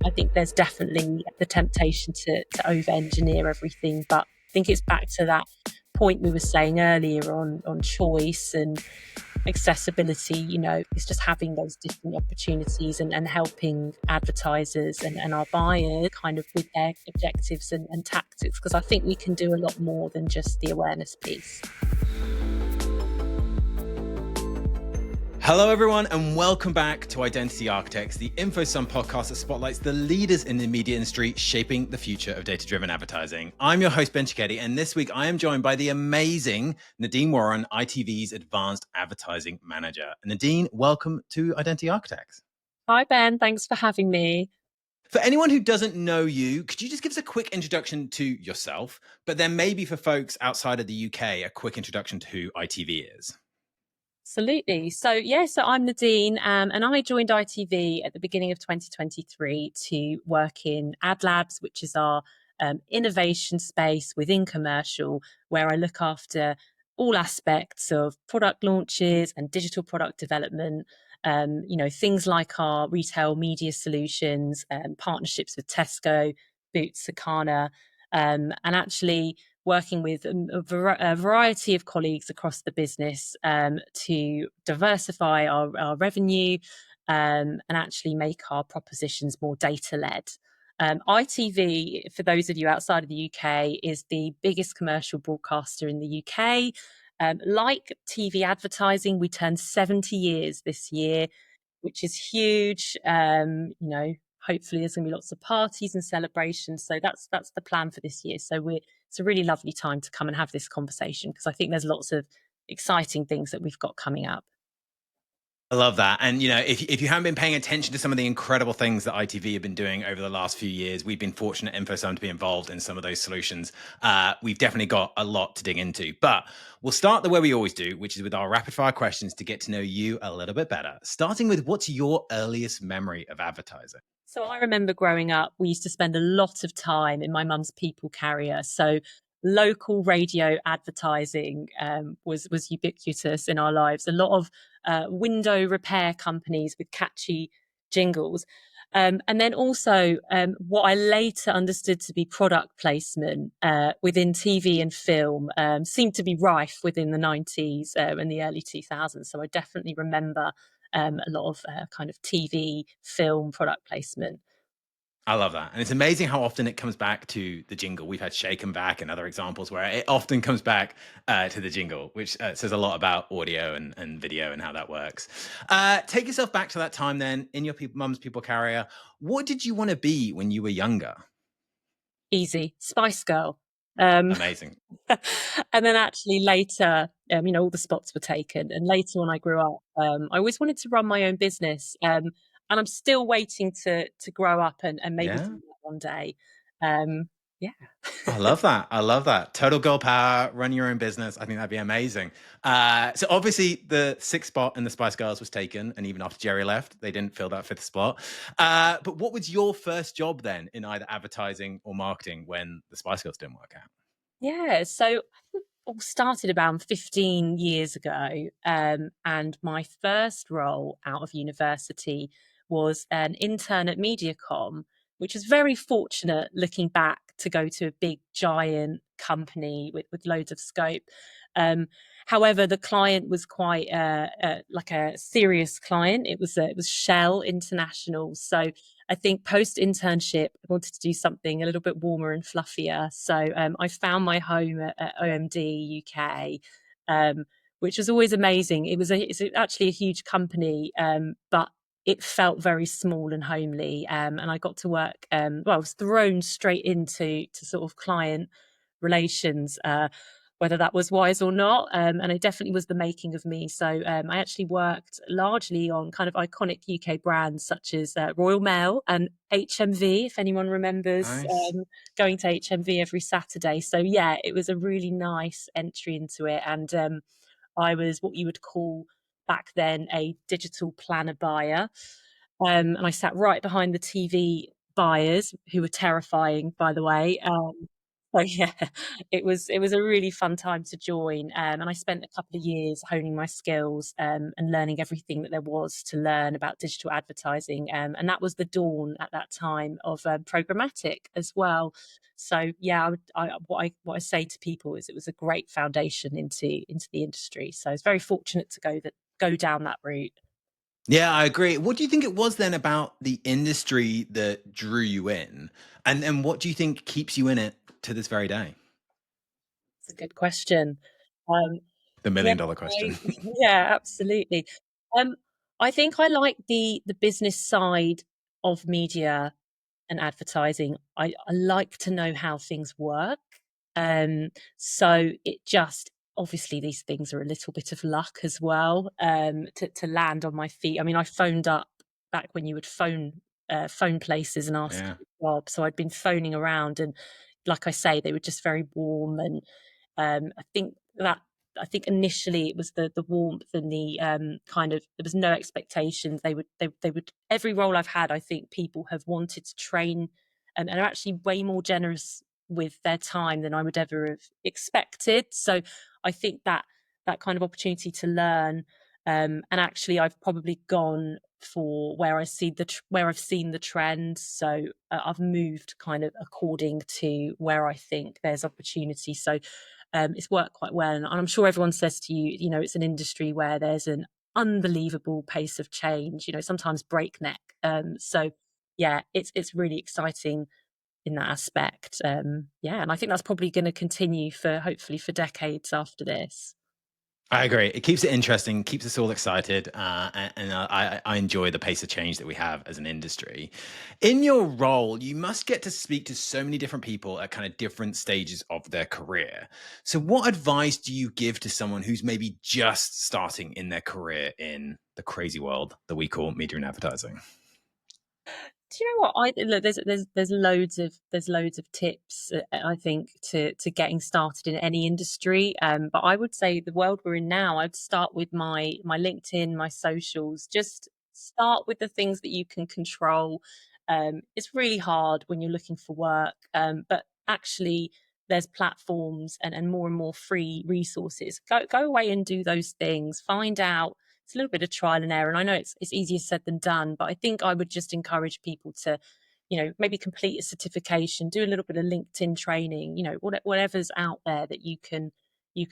I think there's definitely the temptation to over-engineer everything, but I think it's back to that point we were saying earlier on choice and accessibility. It's just having those different opportunities and helping advertisers and our buyers kind of with their objectives and tactics, because I think we can do a lot more than just the awareness piece. Hello, everyone, and welcome back to Identity Architects, the InfoSum podcast that spotlights the leaders in the media industry shaping the future of data-driven advertising. I'm your host, Ben Cicchetti, and this week I am joined by the amazing Nadine Warren, ITV's Advanced Advertising Manager. Nadine, welcome to Identity Architects. Hi, Ben. Thanks for having me. For anyone who doesn't know you, could you just give us a quick introduction to yourself, but then maybe for folks outside of the UK, a quick introduction to who ITV is? Absolutely. So I'm Nadine, and I joined ITV at the beginning of 2023 to work in Ad Labs, which is our innovation space within commercial, where I look after all aspects of product launches and digital product development. Things like our retail media solutions, partnerships with Tesco, Boots, Sakana, and actually working with a variety of colleagues across the business to diversify our revenue and actually make our propositions more data-led. ITV, for those of you outside of the UK, is the biggest commercial broadcaster in the UK. Like TV advertising, we turned 70 years this year, which is huge. Hopefully there's going to be lots of parties and celebrations. So that's the plan for this year. So it's a really lovely time to come and have this conversation, because I think there's lots of exciting things that we've got coming up. I love that. And, if you haven't been paying attention to some of the incredible things that ITV have been doing over the last few years, we've been fortunate at InfoSum to be involved in some of those solutions. We've definitely got a lot to dig into, but we'll start the way we always do, which is with our rapid fire questions to get to know you a little bit better. Starting with, what's your earliest memory of advertising? So I remember growing up, we used to spend a lot of time in my mum's people carrier. So local radio advertising was ubiquitous in our lives. A lot of window repair companies with catchy jingles. And then also what I later understood to be product placement within TV and film seemed to be rife within the 90s and the early 2000s. So I definitely remember a lot of kind of TV, film product placement. I love that. And it's amazing how often it comes back to the jingle. We've had Shake 'em Back and other examples where it often comes back to the jingle, which says a lot about audio and video and how that works. Take yourself back to that time then in your mum's people carrier. What did you want to be when you were younger? Easy. Spice Girl. Amazing. And then actually later, all the spots were taken. And later when I grew up, I always wanted to run my own business. And I'm still waiting to grow up and maybe Yeah. do that one day. Yeah. I love that. I love that. Total girl power, run your own business. I think that'd be amazing. So obviously the sixth spot in the Spice Girls was taken. And even after Jerry left, they didn't fill that fifth spot. But what was your first job then in either advertising or marketing when the Spice Girls didn't work out? Yeah. So I think it all started about 15 years ago. And my first role out of university was an intern at Mediacom, which was very fortunate looking back to go to a big giant company with loads of scope. Um, However, the client was quite like a serious client. It was Shell International. So I think post internship, I wanted to do something a little bit warmer and fluffier. So I found my home at OMD UK, which was always amazing. It's actually a huge company, but it felt very small and homely. And I got to work, I was thrown straight into sort of client relations, whether that was wise or not. And it definitely was the making of me. So I actually worked largely on kind of iconic UK brands such as Royal Mail and HMV, if anyone remembers Nice. going to HMV every Saturday. So yeah, it was a really nice entry into it. And I was what you would call back then a digital planner buyer. And I sat right behind the TV buyers, who were terrifying, by the way. So yeah, it was a really fun time to join, and I spent a couple of years honing my skills, and learning everything that there was to learn about digital advertising, and that was the dawn at that time of programmatic as well. So yeah, what I say to people is it was a great foundation into the industry. So I was very fortunate to go down that route. Yeah, I agree. What do you think it was then about the industry that drew you in? And what do you think keeps you in it to this very day? It's a good question. Um, The yeah, million dollar question. yeah, absolutely. Um, I think I like the business side of media and advertising. I like to know how things work. So it just obviously these things are a little bit of luck as well, to land on my feet. I mean, I phoned up back when you would phone places and ask Yeah. for a job. So I'd been phoning around, and like I say, they were just very warm. And I think that I think initially it was the warmth and the kind of there was no expectations. They would every role I've had. I think people have wanted to train, and are actually way more generous with their time than I would ever have expected. So I think that kind of opportunity to learn, and actually I've probably gone for where I've seen the trend. So I've moved kind of according to where I think there's opportunity. So it's worked quite well. And I'm sure everyone says to you, it's an industry where there's an unbelievable pace of change, sometimes breakneck. So yeah, it's really exciting in that aspect. Yeah, and I think that's probably going to continue for hopefully for decades after this. I agree. It keeps it interesting, keeps us all excited, and I enjoy the pace of change that we have as an industry. In your role, you must get to speak to so many different people at kind of different stages of their career. So, what advice do you give to someone who's maybe just starting in their career in the crazy world that we call media and advertising? Do you know what? I look, there's loads of tips, I think, to getting started in any industry. But I would say the world we're in now, I'd start with my LinkedIn, my socials. Just start with the things that you can control. It's really hard when you're looking for work, but actually there's platforms and more free resources. Go away and do those things. Find out. It's a little bit of trial and error, and I know it's easier said than done, but I think I would just encourage people to, maybe complete a certification, do a little bit of LinkedIn training, whatever's out there that you can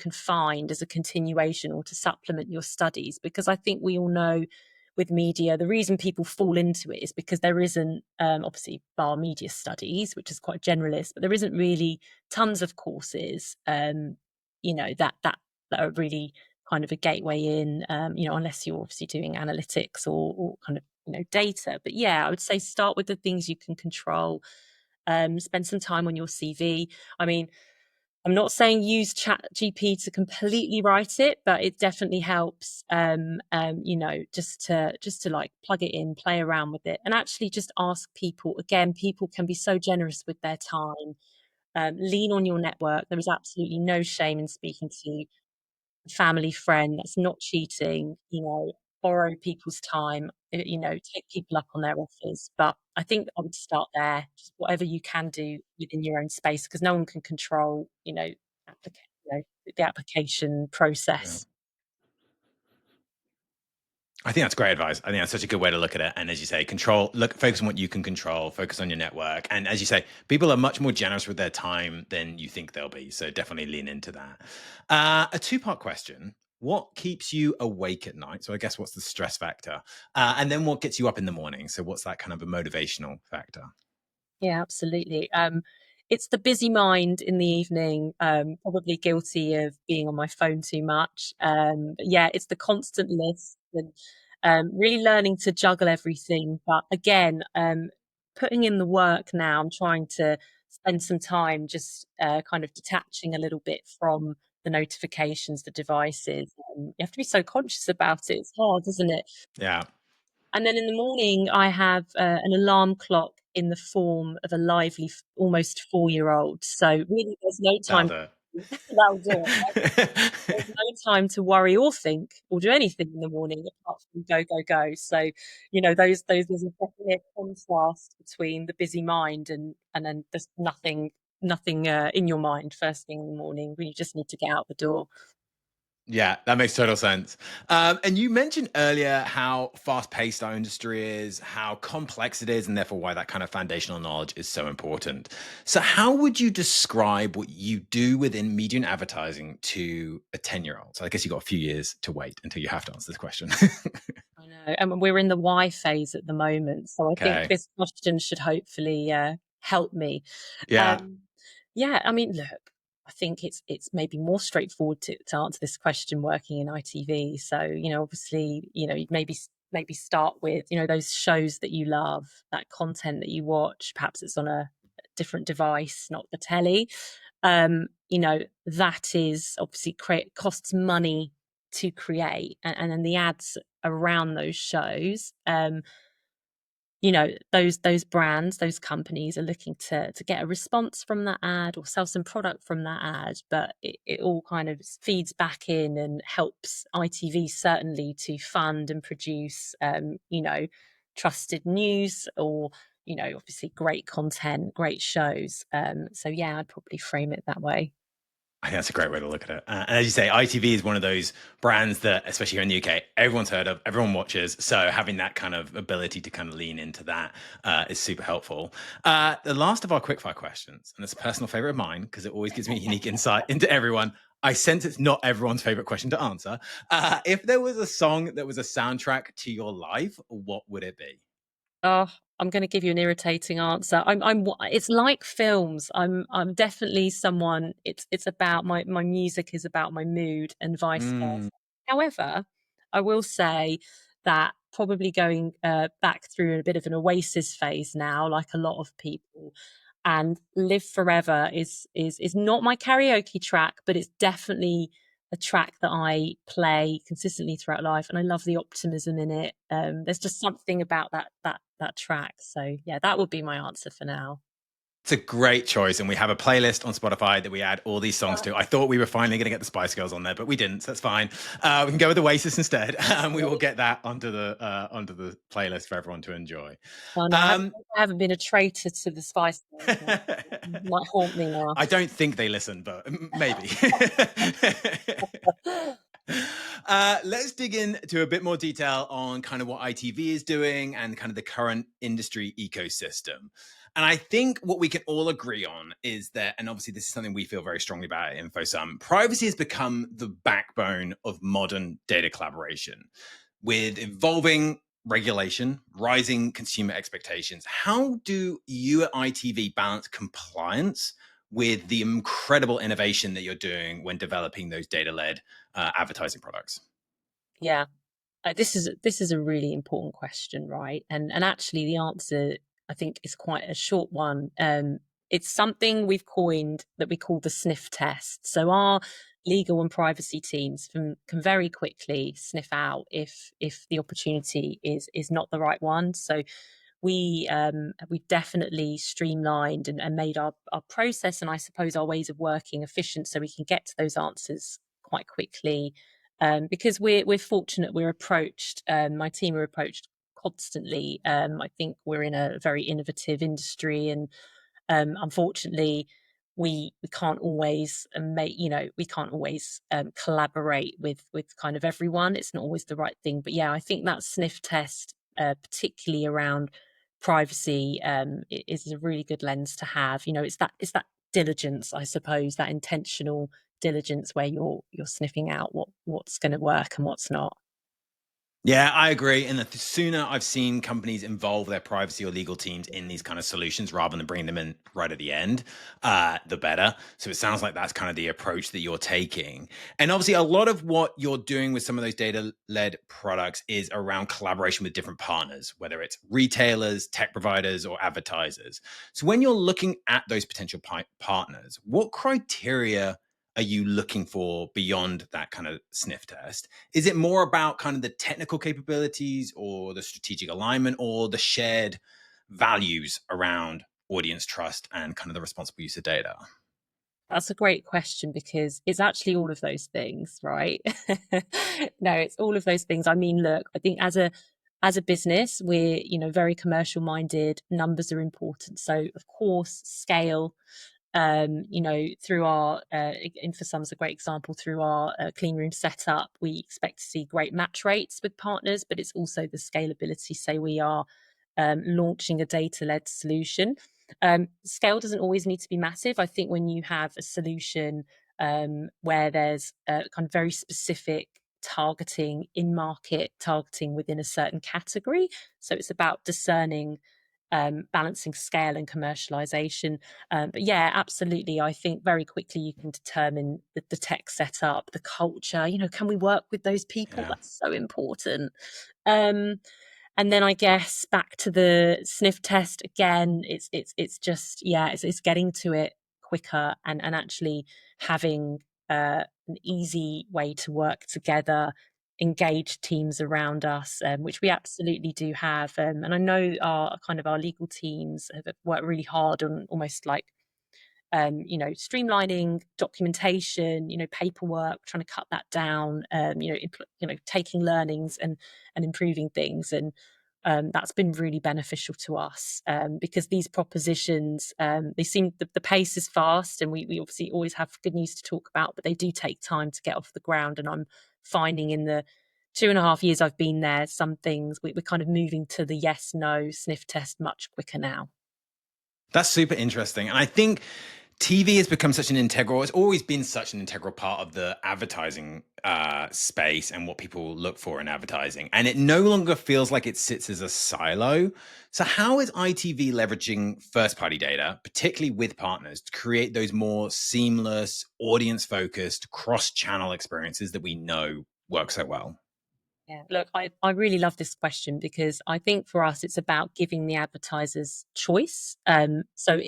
find as a continuation or to supplement your studies. Because I think we all know with media, the reason people fall into it is because there isn't, obviously, bar media studies, which is quite generalist, but there isn't really tons of courses, that are really kind of a gateway in, unless you're obviously doing analytics or kind of, data. But yeah, I would say start with the things you can control. Spend some time on your CV. I mean, I'm not saying use Chat GP to completely write it, but it definitely helps. Just to like plug it in, play around with it, and actually just ask people. Again, people can be so generous with their time. Lean on your network. There is absolutely no shame in speaking to family friend. That's not cheating. Borrow people's time. Take people up on their offers. But I think I would start there. Just whatever you can do within your own space, because no one can control, the application Yeah. process. I think that's great advice. I think that's such a good way to look at it. And as you say, focus on what you can control, focus on your network. And as you say, people are much more generous with their time than you think they'll be. So definitely lean into that. A two-part question. What keeps you awake at night? So I guess what's the stress factor? And then what gets you up in the morning? So what's that kind of a motivational factor? Yeah, absolutely. It's the busy mind in the evening, probably guilty of being on my phone too much. But yeah, it's the constant list and really learning to juggle everything. But again, putting in the work now, I'm trying to spend some time just kind of detaching a little bit from the notifications, the devices. You have to be so conscious about it. It's hard, isn't it? Yeah, And then in the morning, I have an alarm clock in the form of a lively, almost 4-year-old. So really, there's no time. that'll That'll do it. do There's it. no time to worry or think or do anything in the morning apart from go, go, go. So, those there's a definite contrast between the busy mind and then there's nothing. nothing in your mind first thing in the morning when you just need to get out the door. Yeah, that makes total sense. And you mentioned earlier how fast-paced our industry is, how complex it is, and therefore why that kind of foundational knowledge is so important. So, how would you describe what you do within media and advertising to a 10-year-old? So, I guess you've got a few years to wait until you have to answer this question. I know, and we're in the why phase at the moment, so I think Okay. this question should hopefully help me. Yeah. Um, yeah, I mean, look, I think it's maybe more straightforward to answer this question working in ITV. So, obviously, you'd maybe start with, those shows that you love, that content that you watch. Perhaps it's on a different device, not the telly. That is obviously costs money to create, and then the ads around those shows. Those brands, those companies are looking to get a response from that ad or sell some product from that ad, but it all kind of feeds back in and helps ITV certainly to fund and produce trusted news or obviously great content, great shows. So yeah, I'd probably frame it that way. I think that's a great way to look at it. And as you say, ITV is one of those brands that, especially here in the UK, everyone's heard of, everyone watches. So having that kind of ability to kind of lean into that is super helpful. The last of our quickfire questions, and it's a personal favorite of mine because it always gives me unique insight into everyone. I sense it's not everyone's favorite question to answer. If there was a song that was a soundtrack to your life, what would it be? Oh, I'm going to give you an irritating answer. It's like films. I'm definitely someone. It's about my music is about my mood and vice Mm, versa. However, I will say that probably going back through a bit of an Oasis phase now, like a lot of people, and Live Forever is not my karaoke track, but it's definitely a track that I play consistently throughout life, and I love the optimism in it. There's just something about that track. So yeah, that would be my answer for now. it's a great choice, and we have a playlist on Spotify that we add all these songs to. I thought we were finally going to get the Spice Girls on there, but we didn't, so that's fine. We can go with Oasis instead, and we will get that onto the playlist for everyone to enjoy. Oh no, Um, I haven't been a traitor to the Spice Girls now. It might haunt me now. I don't think they listen, but maybe. Let's dig into a bit more detail on kind of what ITV is doing and kind of the current industry ecosystem. And I think what we can all agree on is that, and obviously this is something we feel very strongly about at InfoSum, privacy has become the backbone of modern data collaboration. With evolving regulation, rising consumer expectations, how do you at ITV balance compliance with the incredible innovation that you're doing when developing those data-led advertising products? Yeah, this is a really important question, right? And actually, the answer I think is quite a short one. It's something we've coined that we call the sniff test. So our legal and privacy teams can very quickly sniff out if the opportunity is not the right one. So we've definitely streamlined and made our process and I suppose our ways of working efficient so we can get to those answers quite quickly. Because we're fortunate, we're approached. My team are approached constantly. I think we're in a very innovative industry, and unfortunately, we can't always we can't always collaborate with kind of everyone. It's not always the right thing. But yeah, I think that sniff test, particularly around privacy, is a really good lens to have. It's that diligence, I suppose, that intentional diligence where you're sniffing out what's going to work and what's not. Yeah, I agree. And the sooner I've seen companies involve their privacy or legal teams in these kind of solutions rather than bringing them in right at the end, the better. So it sounds like that's kind of the approach that you're taking. And obviously, a lot of what you're doing with some of those data led products is around collaboration with different partners, whether it's retailers, tech providers, or advertisers. So when you're looking at those potential partners, what criteria are you looking for beyond that kind of sniff test? Is it more about kind of the technical capabilities or the strategic alignment or the shared values around audience trust and kind of the responsible use of data? That's a great question because it's actually all of those things, right? No, it's all of those things. I mean, look, I think as a business, we're very commercial minded. Numbers are important, so of course, scale. Through our InfoSum's a great example. Through our clean room setup, we expect to see great match rates with partners, but it's also the scalability. Say we are launching a data-led solution. Scale doesn't always need to be massive. I think when you have a solution where there's kind of very specific targeting, in-market targeting within a certain category, so it's about discerning, balancing scale and commercialization. But yeah, absolutely. I think very quickly you can determine the tech setup, the culture. Can we work with those people? Yeah. That's so important. Um, and then I guess back to the sniff test again. It's just, yeah, it's getting to it quicker, and actually having an easy way to work together, engaged teams around us, which we absolutely do have. And I know our legal teams have worked really hard on almost like streamlining documentation, paperwork, trying to cut that down, taking learnings and improving things. And that's been really beneficial to us, because these propositions, they seem the pace is fast, and we obviously always have good news to talk about, but they do take time to get off the ground. And I'm finding in the 2.5 years I've been there, some things we're kind of moving to the yes, no sniff test much quicker now. That's super interesting. And I think TV has become such an integral, it's always been such an integral part of the advertising space and what people look for in advertising. And it no longer feels like it sits as a silo. So, how is ITV leveraging first party data, particularly with partners, to create those more seamless, audience focused, cross channel experiences that we know work so well? Yeah, look, I really love this question, because I think for us it's about giving the advertisers choice. So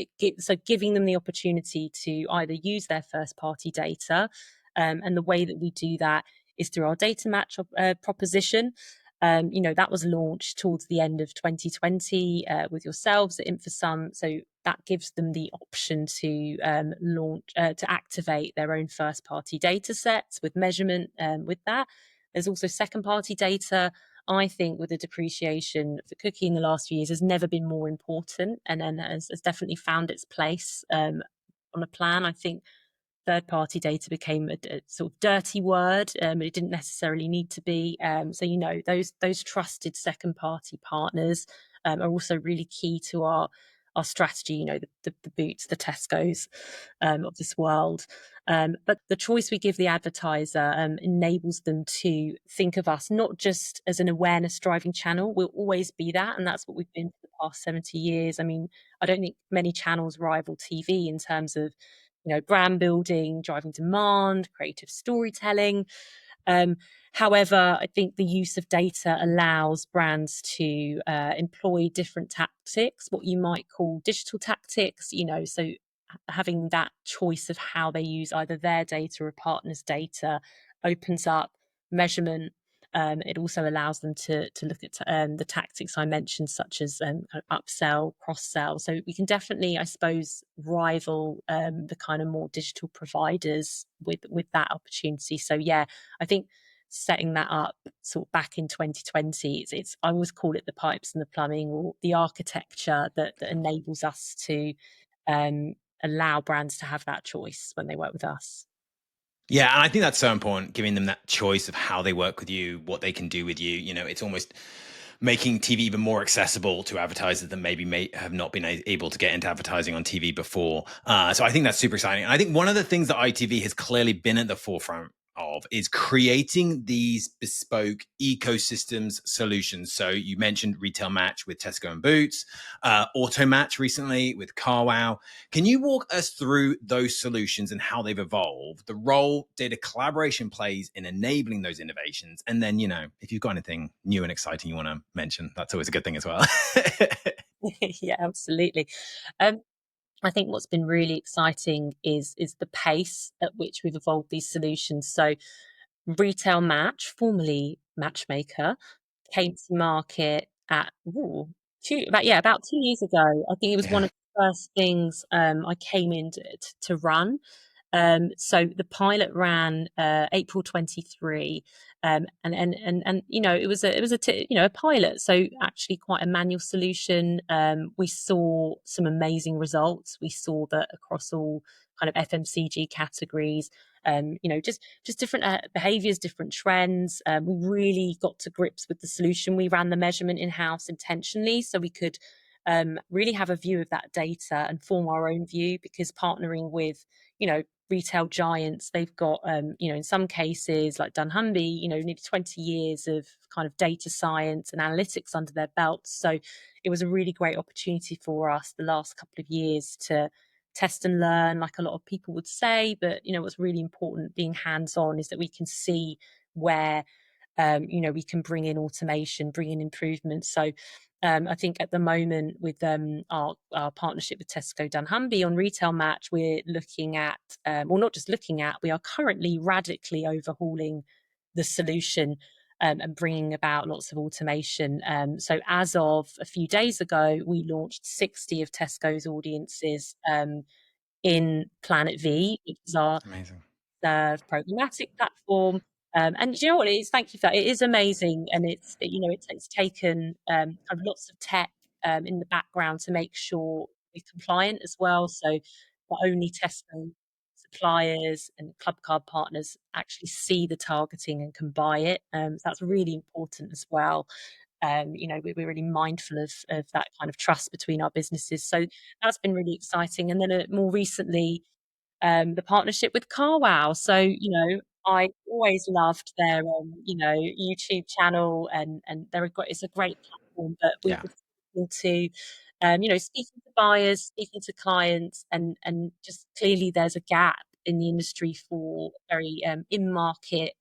giving them the opportunity to either use their first party data, and the way that we do that is through our data match proposition. That was launched towards the end of 2020 with yourselves at InfoSum. So that gives them the option to launch to activate their own first party data sets with measurement with that. There's also second party data. I think with the depreciation for cookie in the last few years has never been more important, and has definitely found its place on a plan. I think third party data became a sort of dirty word, but it didn't necessarily need to be. So those trusted second party partners are also really key to our strategy. The Boots, the Tesco's of this world. But the choice we give the advertiser enables them to think of us not just as an awareness driving channel. We'll always be that, and that's what we've been for the past 70 years. I mean, I don't think many channels rival TV in terms of brand building, driving demand, creative storytelling. Um, However, I think the use of data allows brands to employ different tactics, what you might call digital tactics. So having that choice of how they use either their data or a partner's data opens up measurement. It also allows them to look at the tactics I mentioned, such as kind of upsell, cross sell. So we can definitely, I suppose, rival the kind of more digital providers with that opportunity. So yeah, I think setting that up sort of back in 2020, it's I always call it the pipes and the plumbing, or the architecture that enables us to um, allow brands to have that choice when they work with us. Yeah, and I think that's so important, giving them that choice of how they work with you, what they can do with you. It's almost making TV even more accessible to advertisers that maybe may have not been able to get into advertising on TV before. So I think that's super exciting. And I think one of the things that ITV has clearly been at the forefront of is creating these bespoke ecosystems solutions. So you mentioned Retail Match with Tesco and Boots, Auto Match recently with CarWow. Can you walk us through those solutions and how they've evolved, the role data collaboration plays in enabling those innovations? And then, if you've got anything new and exciting you want to mention, that's always a good thing as well. Yeah, absolutely. Um, I think what's been really exciting is the pace at which we've evolved these solutions. So Retail Match, formerly Matchmaker, came to market at about 2 years ago. I think it was one Yeah. of the first things I came in to run. So the pilot ran April 23, and a pilot, so actually quite a manual solution. We saw some amazing results. We saw that across all kind of FMCG categories, just different behaviors, different trends. We really got to grips with the solution. We ran the measurement in house intentionally, so we could really have a view of that data and form our own view, because partnering with retail giants, they've got in some cases like dunnhumby, nearly 20 years of kind of data science and analytics under their belts. So it was a really great opportunity for us the last couple of years to test and learn, like a lot of people would say. But what's really important being hands-on is that we can see where we can bring in automation, bring in improvements. So I think at the moment with our partnership with Tesco dunnhumby on Retail Match, we're looking at, or not just looking at, we are currently radically overhauling the solution and bringing about lots of automation. So as of a few days ago, we launched 60 of Tesco's audiences in Planet V, which is our Amazing. programmatic platform. And you know what it is? Thank you for that. It is amazing, and it's taken kind of lots of tech in the background to make sure we're compliant as well. So not only Tesco suppliers and club card partners actually see the targeting and can buy it. So that's really important as well. We're really mindful of that kind of trust between our businesses. So that's been really exciting. And then more recently, the partnership with CarWow. So, I always loved their, YouTube channel, and it's a great platform. But we Yeah. were speaking to, speaking to buyers, speaking to clients, and just clearly there's a gap in the industry for very in-market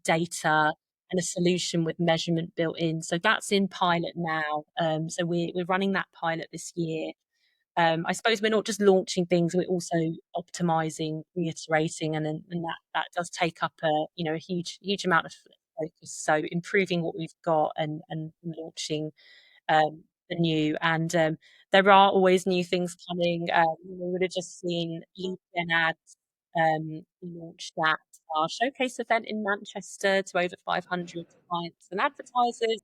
data and a solution with measurement built in. So that's in pilot now. So we're running that pilot this year. I suppose we're not just launching things; we're also optimizing, reiterating, and that does take up a huge amount of focus. So improving what we've got and launching the new. And there are always new things coming. We would have just seen lead gen ads. We launched that our showcase event in Manchester to over 500 clients and advertisers.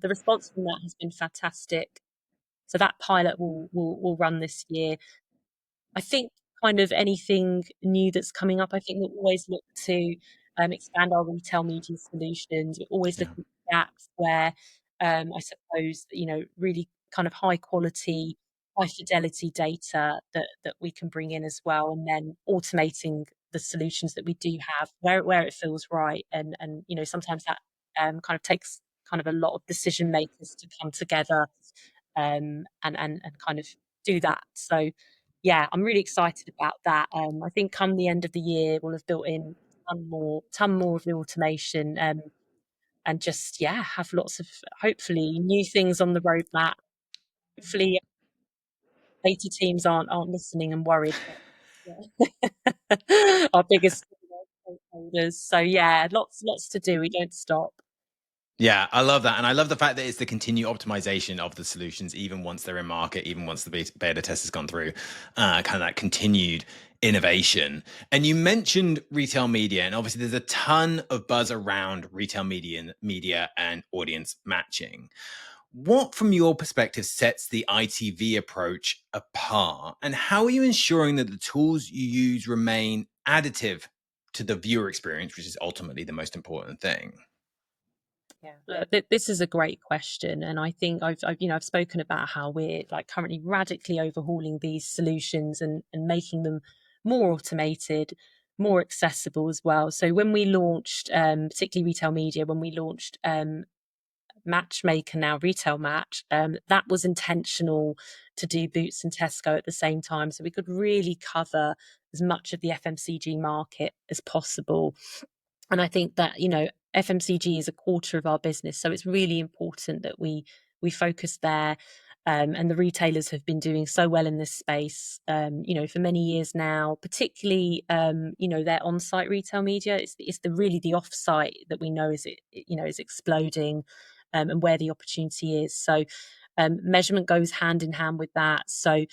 The response from that has been fantastic. So that pilot will run this year. I think kind of anything new that's coming up, I think we'll always look to expand our retail media solutions. We're always Yeah. looking for gaps where I suppose, really kind of high quality, high fidelity data that we can bring in as well, and then automating the solutions that we do have where it feels right. And sometimes that kind of takes kind of a lot of decision makers to come together and kind of do that. So yeah, I'm really excited about that. I think come the end of the year, we'll have built in ton more of the automation, and just have lots of hopefully new things on the roadmap. Hopefully, data teams aren't listening and worried. But, yeah. Our biggest stakeholders. So yeah, lots to do. We don't stop. Yeah, I love that. And I love the fact that it's the continued optimization of the solutions, even once they're in market, even once the beta test has gone through, kind of that continued innovation. And you mentioned retail media, and obviously there's a ton of buzz around retail media and audience matching. What, from your perspective, sets the ITV approach apart? And how are you ensuring that the tools you use remain additive to the viewer experience, which is ultimately the most important thing? Yeah, look, this is a great question, and I think I've spoken about how we're like currently radically overhauling these solutions and making them more automated, more accessible as well. So when we launched, particularly retail media, when we launched Matchmaker, now Retail Match, that was intentional to do Boots and Tesco at the same time, so we could really cover as much of the FMCG market as possible. And I think that FMCG is a quarter of our business, so it's really important that we focus there. And the retailers have been doing so well in this space, for many years now. Particularly, their on-site retail media. It's really the off-site that we know is exploding, and where the opportunity is. So, measurement goes hand in hand with that. So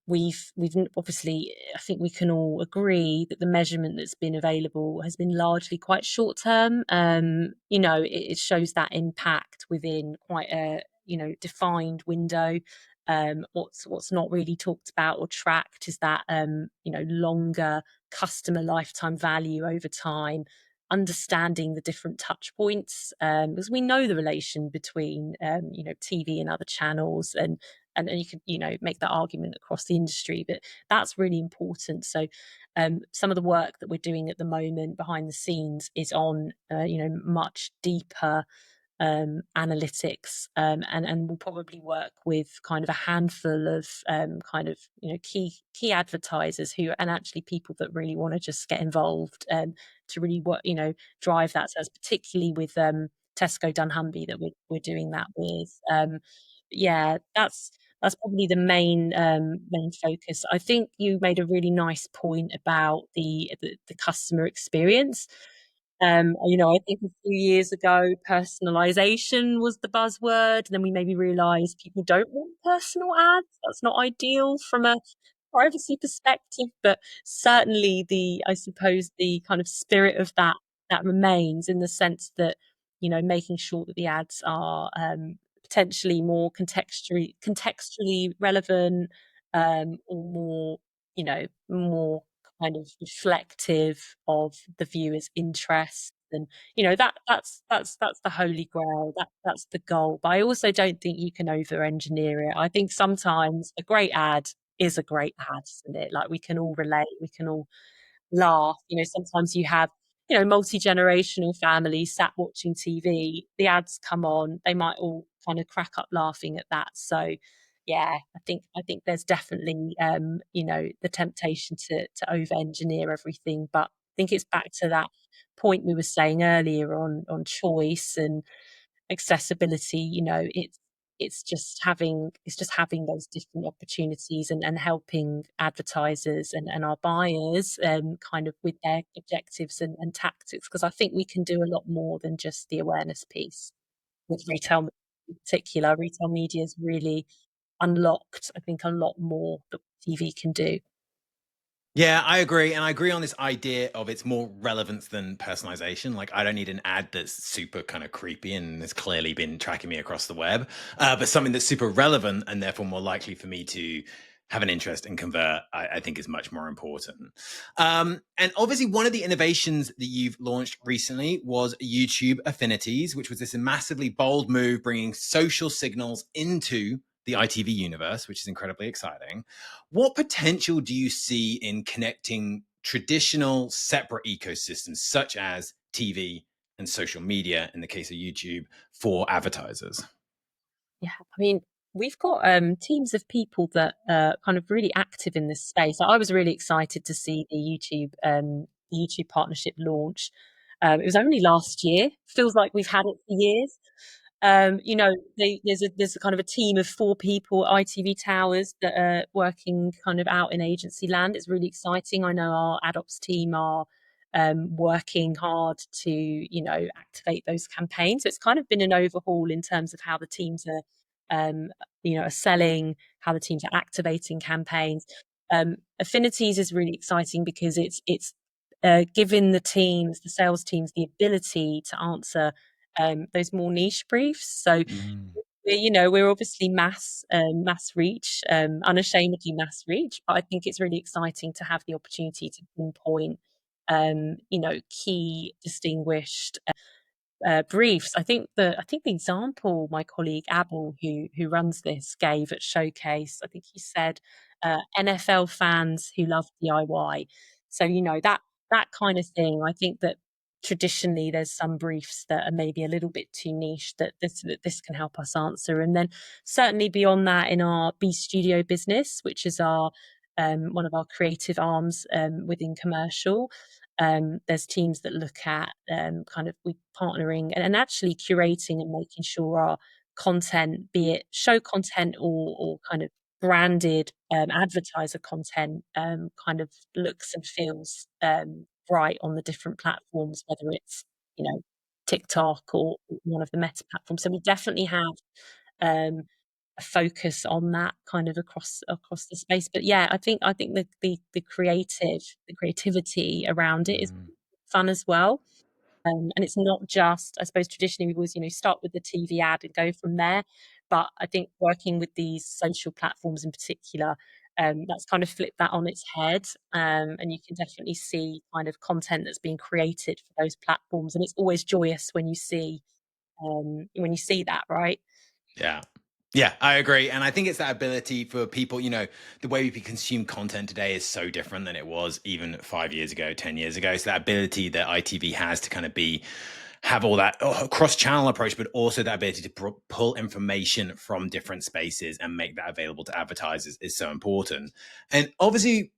We've obviously, I think we can all agree that the measurement that's been available has been largely quite short term. It shows that impact within quite a defined window. What's not really talked about or tracked is that longer customer lifetime value over time, understanding the different touch points, because we know the relation between TV and other channels, and you could make that argument across the industry, but that's really important. So some of the work that we're doing at the moment behind the scenes is on much deeper analytics, and we'll probably work with kind of a handful of key advertisers who, and actually people that really want to just get involved, to really drive that. So that's particularly with Tesco Dunnhumby that we're doing that with. Yeah, that's probably the main focus. I think you made a really nice point about the customer experience. I think a few years ago, personalization was the buzzword, and then we maybe realized people don't want personal ads. That's not ideal from a privacy perspective, but certainly I suppose the kind of spirit of that remains, in the sense that making sure that the ads are potentially more contextually relevant, or more kind of reflective of the viewer's interest. And that's the holy grail, that's the goal. But I also don't think you can over engineer it. I think sometimes a great ad is a great ad, isn't it? Like, we can all relate, we can all laugh. Sometimes you have multi-generational families sat watching TV, the ads come on, they might all kind of crack up laughing at that. So yeah, I think there's definitely the temptation to over engineer everything, but I think it's back to that point we were saying earlier on choice and accessibility. It's just having those different opportunities, and helping advertisers and our buyers kind of with their objectives and tactics, because I think we can do a lot more than just the awareness piece. With retail in particular, retail media has really unlocked, I think, a lot more that TV can do. Yeah, I agree. And I agree on this idea of it's more relevance than personalization. Like, I don't need an ad that's super kind of creepy and has clearly been tracking me across the web, but something that's super relevant and therefore more likely for me to have an interest and convert, I think is much more important. And obviously, one of the innovations that you've launched recently was YouTube Affinities, which was this massively bold move bringing social signals into the ITV universe, which is incredibly exciting. What potential do you see in connecting traditional separate ecosystems such as TV and social media, in the case of YouTube, for advertisers? Yeah, I mean, we've got teams of people that are kind of really active in this space. I was really excited to see the YouTube partnership launch. It was only last year. Feels like we've had it for years. There's a kind of a team of 4 people at ITV Towers that are working kind of out in agency land. It's really exciting. I know our AdOps team are working hard to activate those campaigns. So it's kind of been an overhaul in terms of how the teams are selling, how the teams are activating campaigns. Affinities is really exciting because it's giving the sales teams, the ability to answer those more niche briefs. So Mm. we're obviously mass reach, unashamedly mass reach, but I think it's really exciting to have the opportunity to pinpoint key distinguished briefs. I think the example my colleague Abel, who runs this, gave at Showcase, I think he said NFL fans who love DIY. So that kind of thing. I think that traditionally there's some briefs that are maybe a little bit too niche that this can help us answer. And then certainly beyond that, in our B Studio business, which is our one of our creative arms within commercial, there's teams that look at kind of we partnering and actually curating and making sure our content, be it show content or kind of branded advertiser content, kind of looks and feels right on the different platforms, whether it's you know TikTok or one of the Meta platforms. So we definitely have a focus on that kind of across the space. But yeah, I think the creativity around it is Mm. fun as well. And it's not just, I suppose, traditionally we always, start with the TV ad and go from there. But I think working with these social platforms in particular, that's kind of flipped that on its head. And you can definitely see kind of content that's being created for those platforms. And it's always joyous when you see that, right? Yeah. Yeah, I agree. And I think it's that ability for people, the way we consume content today is so different than it was even 5 years ago, 10 years ago. So that ability that ITV has to kind of have all that cross-channel approach, but also that ability to pull information from different spaces and make that available to advertisers is so important. And obviously,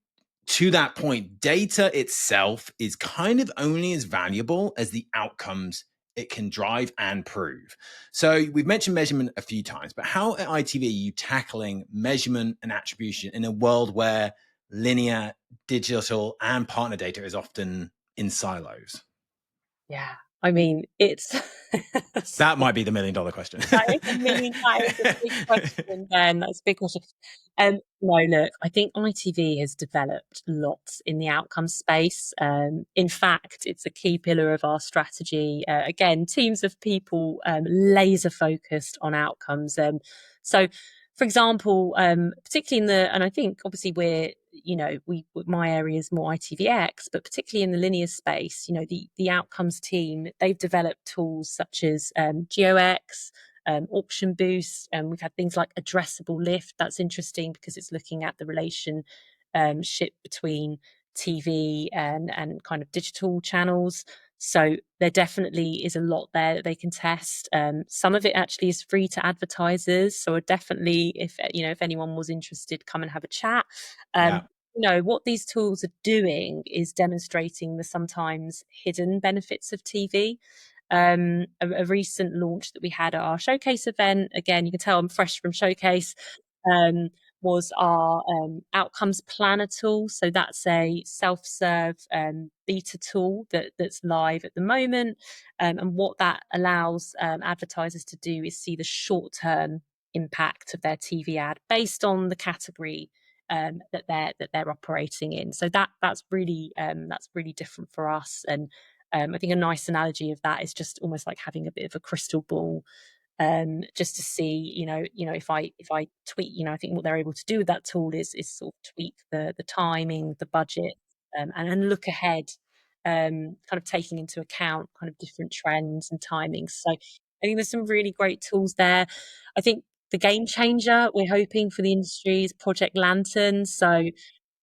to that point, data itself is kind of only as valuable as the outcomes it can drive and prove. So we've mentioned measurement a few times, but how at ITV are you tackling measurement and attribution in a world where linear, digital, and partner data is often in silos? Yeah. I mean, it's That might be the $1 million question. that is a big question, Ben. That's a big question. No, look, I think ITV has developed lots in the outcome space. In fact, it's a key pillar of our strategy. Again, teams of people laser focused on outcomes. So, for example, particularly in and I think obviously my area is more ITVX, but particularly in the linear space, the outcomes team, they've developed tools such as GeoX, auction boost. We've had things like addressable lift. That's interesting because it's looking at the relationship between TV and kind of digital channels. So there definitely is a lot there that they can test. Some of it actually is free to advertisers. So definitely, if anyone was interested, come and have a chat. Yeah. What these tools are doing is demonstrating the sometimes hidden benefits of TV. A recent launch that we had at our showcase event, again, you can tell I'm fresh from showcase, um, was our outcomes planner tool. So that's a self-serve beta tool that's live at the moment. And what that allows advertisers to do is see the short-term impact of their TV ad based on the category that they're operating in. So that's really different for us. And I think a nice analogy of that is just almost like having a bit of a crystal ball, just to see, if I tweak, I think what they're able to do with that tool is sort of tweak the timing, the budget, and look ahead, kind of taking into account kind of different trends and timings. So I think there's some really great tools there. I think the game changer we're hoping for the industry is Project Lantern. So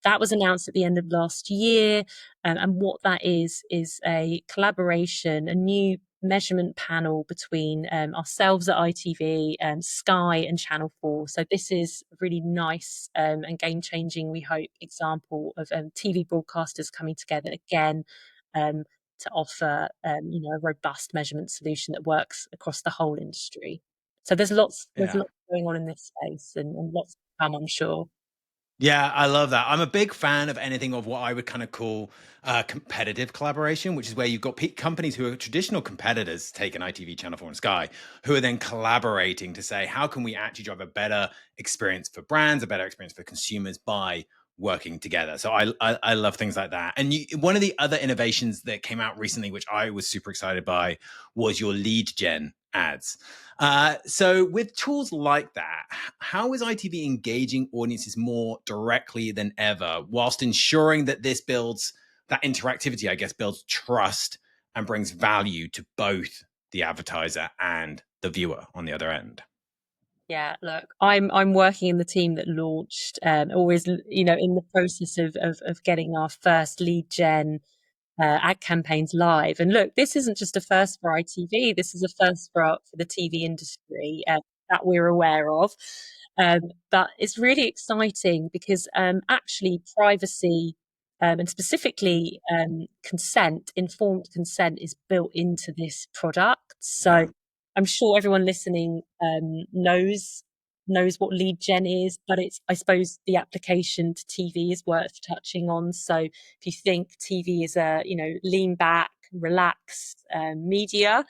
that was announced at the end of last year. And what that is a collaboration, a new measurement panel between ourselves at ITV, Sky, and Channel 4. So this is a really nice and game changing, we hope, example of TV broadcasters coming together again um, to offer a robust measurement solution that works across the whole industry. So there's Yeah. lots going on in this space, and lots to come, I'm sure. Yeah, I love that. I'm a big fan of anything of what I would kind of call competitive collaboration, which is where you've got companies who are traditional competitors, take an ITV, Channel 4 and Sky, who are then collaborating to say, how can we actually drive a better experience for brands, a better experience for consumers by working together. So I love things like that. And one of the other innovations that came out recently, which I was super excited by, was your lead gen ads. So with tools like that, how is ITV engaging audiences more directly than ever, whilst ensuring that this builds that interactivity, I guess, builds trust and brings value to both the advertiser and the viewer on the other end? Yeah, look, I'm working in the team that launched, always, in the process of getting our first lead gen ad campaigns live. And look, this isn't just a first for ITV. This is a first for the TV industry that we're aware of. But it's really exciting because actually privacy and specifically informed consent is built into this product. So Yeah. I'm sure everyone listening knows what lead gen is, but it's, I suppose, the application to TV is worth touching on. So if you think TV is a lean back, relaxed media,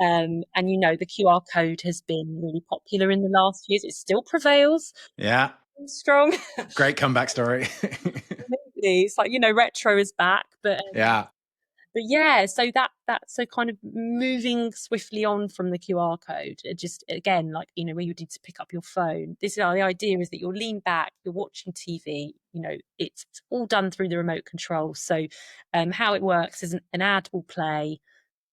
And the QR code has been really popular in the last years. It still prevails Yeah. strong. Great comeback story. It's like, retro is back, Yeah. but yeah, so that's so kind of moving swiftly on from the QR code. It just, again, like, where you need to pick up your phone. The idea is that you'll lean back, you're watching TV, it's all done through the remote control. So how it works is an ad will play.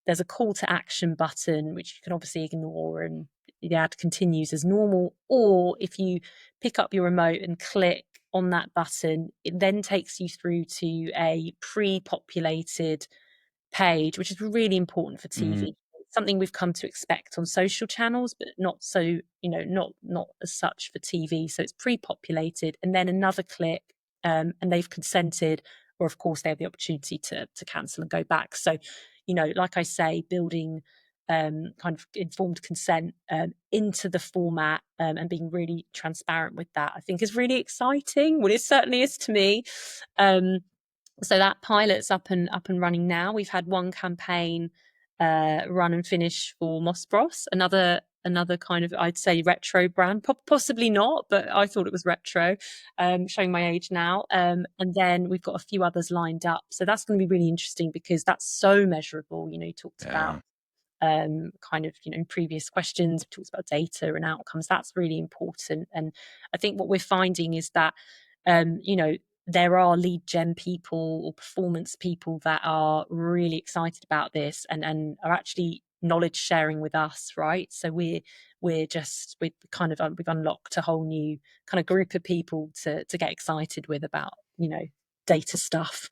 There's a call to action button, which you can obviously ignore, and the ad continues as normal. Or if you pick up your remote and click on that button, it then takes you through to a pre-populated page, which is really important for TV. Something we've come to expect on social channels, but not so, not as such for TV. So it's pre-populated, and then another click, and they've consented, or of course they have the opportunity to cancel and go back. So, like I say, building kind of informed consent into the format, and being really transparent with that, I think is really exciting. Well, it certainly is to me. So that pilot's up and running now. We've had one campaign run and finish for Moss Bros, another kind of, I'd say, retro brand, possibly not, but I thought it was retro, showing my age now. And then we've got a few others lined up, so that's going to be really interesting because that's so measurable. You talked about kind of, in previous questions, we talked about data and outcomes. That's really important. And I think what we're finding is that, there are lead gen people or performance people that are really excited about this and are actually knowledge sharing with us, right? So we've unlocked a whole new kind of group of people to get excited with about, data stuff.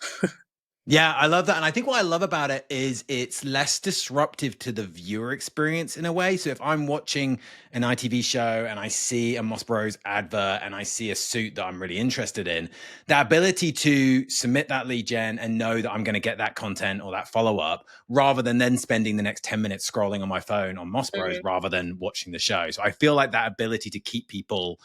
Yeah, I love that. And I think what I love about it is it's less disruptive to the viewer experience in a way. So if I'm watching an ITV show and I see a Moss Bros advert and I see a suit that I'm really interested in, the ability to submit that lead gen and know that I'm going to get that content or that follow up rather than then spending the next 10 minutes scrolling on my phone on Moss Bros rather than watching the show. So I feel like that ability to keep people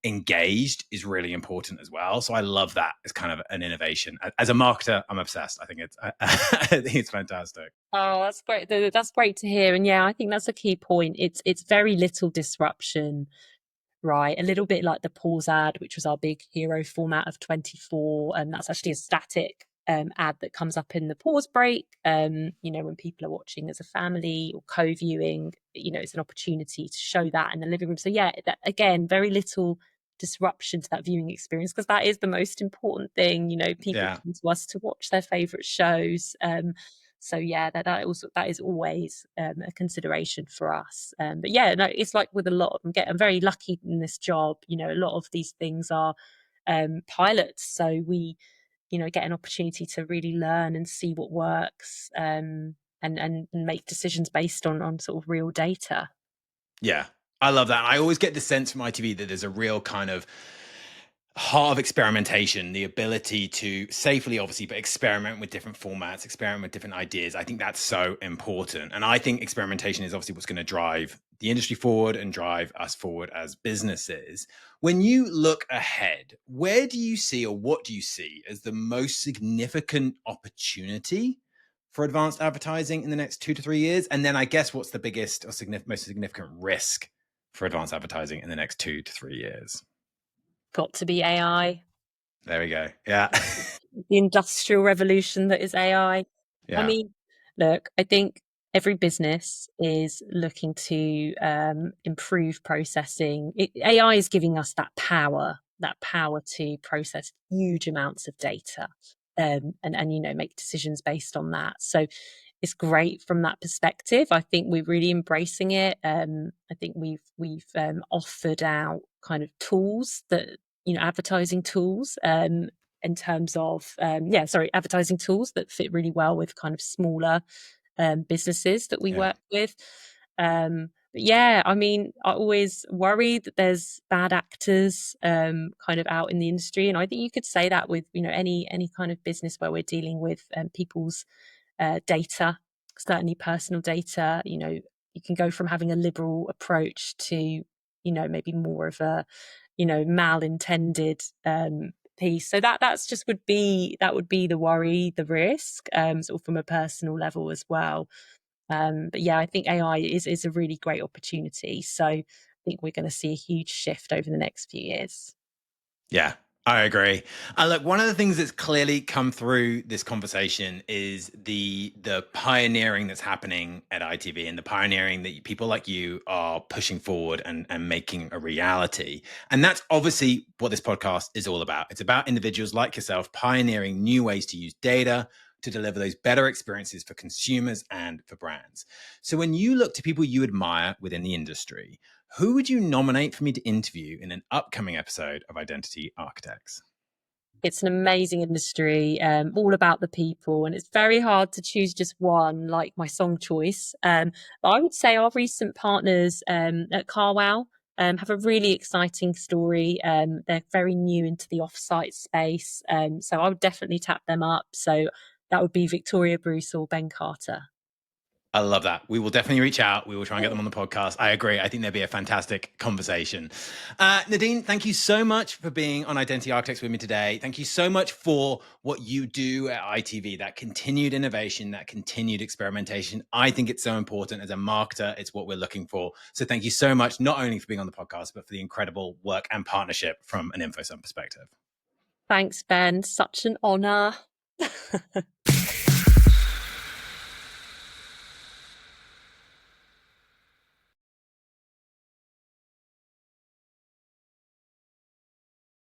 engaged is really important as well. So I love that as kind of an innovation. As a marketer, I'm obsessed. I think I think it's fantastic. Oh, that's great. That's great to hear. And yeah, I think that's a key point. It's very little disruption, right? A little bit like the pause ad, which was our big hero format of 24. And that's actually a static ad that comes up in the pause break. When people are watching as a family or co-viewing, it's an opportunity to show that in the living room. So yeah, that, again, very little disruption to that viewing experience, because that is the most important thing. People Yeah. come to us to watch their favorite shows. So yeah, that is always a consideration for us. But yeah, no, it's like with a lot of I'm very lucky in this job. A lot of these things are pilots, so we get an opportunity to really learn and see what works, and make decisions based on sort of real data. Yeah. I love that. I always get the sense from ITV that there's a real kind of heart of experimentation, the ability to safely, obviously, but experiment with different formats, experiment with different ideas. I think that's so important. And I think experimentation is obviously what's going to drive the industry forward and drive us forward as businesses. When you look ahead, where do you see, or what do you see as the most significant opportunity for advanced advertising in the next 2 to 3 years? And then I guess what's the biggest or most significant risk for advanced advertising in the next 2 to 3 years? Got to be AI. There we go. Yeah. The industrial revolution that is AI. I Yeah. mean, look, I think every business is looking to improve processing. AI is giving us that power to process huge amounts of data, and make decisions based on that. So it's great from that perspective. I think we're really embracing it. I think we've offered out kind of tools that, advertising tools, in terms of advertising tools that fit really well with kind of smaller businesses that we Yeah. work with. But yeah, I mean, I always worry that there's bad actors kind of out in the industry, and I think you could say that with any kind of business where we're dealing with people's data, certainly personal data. You can go from having a liberal approach to maybe more of a malintended piece. So that's just would be the worry, the risk, sort of from a personal level as well. But yeah, I think AI is a really great opportunity. So I think we're going to see a huge shift over the next few years. Yeah, I agree. Look, one of the things that's clearly come through this conversation is the pioneering that's happening at ITV, and the pioneering that people like you are pushing forward and making a reality. And that's obviously what this podcast is all about. It's about individuals like yourself pioneering new ways to use data to deliver those better experiences for consumers and for brands. So when you look to people you admire within the industry, who would you nominate for me to interview in an upcoming episode of Identity Architects? It's an amazing industry, all about the people, and it's very hard to choose just one, like my song choice. But I would say our recent partners at Carwow have a really exciting story. They're very new into the offsite space, so I would definitely tap them up. So that would be Victoria Bruce or Ben Carter. I love that. We will definitely reach out. We will try and get them on the podcast. I agree. I think there'd be a fantastic conversation. Nadine, thank you so much for being on Identity Architects with me today. Thank you so much for what you do at ITV, that continued innovation, that continued experimentation. I think it's so important as a marketer. It's what we're looking for. So thank you so much, not only for being on the podcast, but for the incredible work and partnership from an InfoSum perspective. Thanks, Ben. Such an honor.